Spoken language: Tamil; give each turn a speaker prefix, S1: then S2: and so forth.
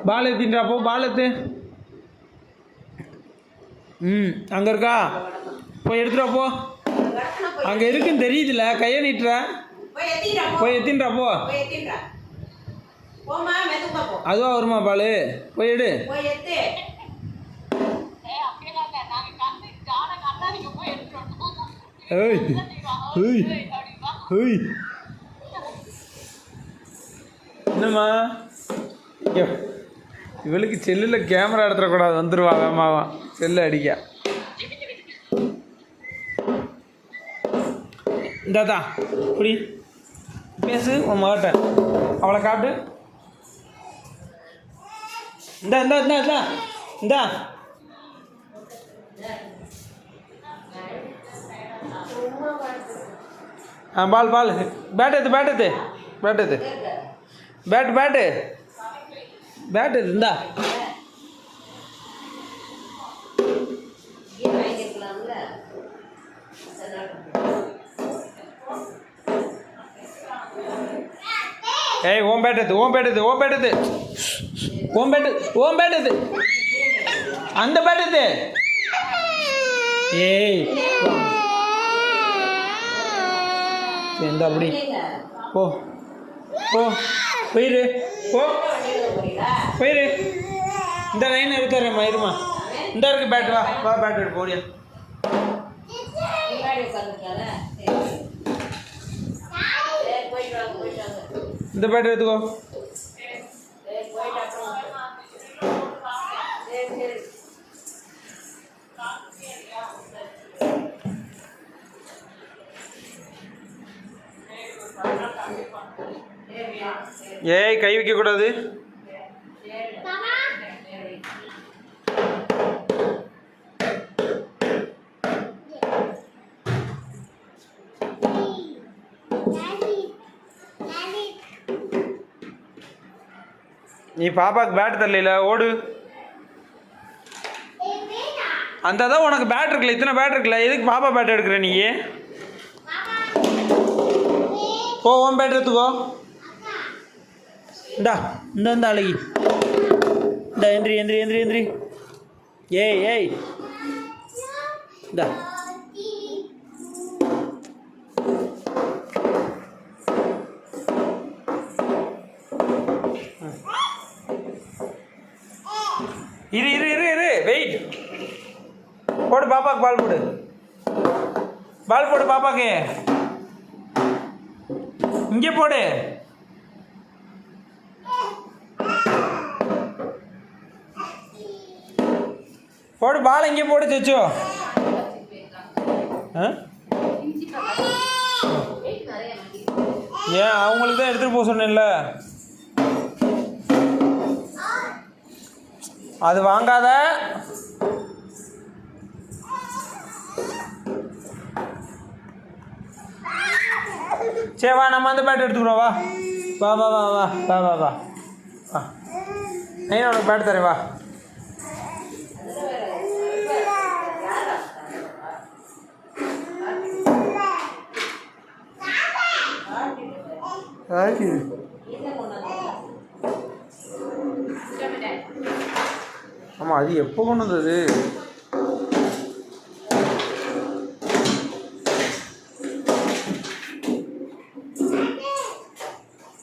S1: பால் ஏற்றின்றா போ, பால் ஏற்று. அங்கே இருக்கா? போய் எடுத்துடா போ. அங்கே இருக்குன்னு தெரியுதுல்ல, கையை நீட்டுற. போய் எத்தின்றா போ. அதுவா வருமா பால்? போய் எடு. என்னம்மா இவளுக்கு செல்லில் கேமரா எடுத்துடக்கூடாது, வந்துடுவா வேமாவா செல்லு அடிக்க. இந்தாதா இப்படி பேசு உன் மகிட்ட, அவளை காட்டு. இந்தா இந்தா இந்தா இந்தா இந்தா பால் பால். பேட் எது, பேட் எது, பேட் எது, பேட் பேட்டு பேட் எது. இந்தா ஏய் ஓம் பேட் எது, ஓம் பேட் எது, ஓம் பேட் எது, ஓம் பேட், ஓம் பேட் எது, அந்த பேட் எது. ஏய் இந்த அப்படி போ போ, போயிரு போ, போயிரு. இந்த லைன் எடுத்துறேம்மா, இருமா. இந்த இருக்கு பேட், வா வா பேட் எடுத்து போடியா. இந்த பேட் எடுத்துக்கோ. ஏய் கை வைக்க கூடாது. நீ பாப்பாக்கு பேட் தரல, ஓடு. அந்த தான் உனக்கு பேட் இருக்குல்ல, இத்தனை பேட் இருக்குல்ல, எதுக்கு பாப்பா பேட் எடுக்கிற நீ? போ உன் பேட் எடுத்துக்கோ. இந்தா இந்த இந்த அழகி, இந்த எந்திரி எந்திரி எந்திரி எந்திரி. ஏய் ஏய் இந்தா இரு இரு இரு இரு வெயிட். போடு பாப்பாக்கு பால் போடு, பால் போடு பாப்பாக்கு. இங்கே போடு. போடு பால் இங்கே போடு சச்சோ. ஏன் அவங்களுக்கு தான் எடுத்துகிட்டு போக சொன்னேன்ல, அது வாங்காத. சரி வா, நம்ம அந்த பேட் எடுத்துக்கிறோம். வா வா வா வா வா வா வா வா வா. நான் உனக்கு பேட் தரேன், வா. ஆமாம் அது எப்போ கொண்டு வந்தது?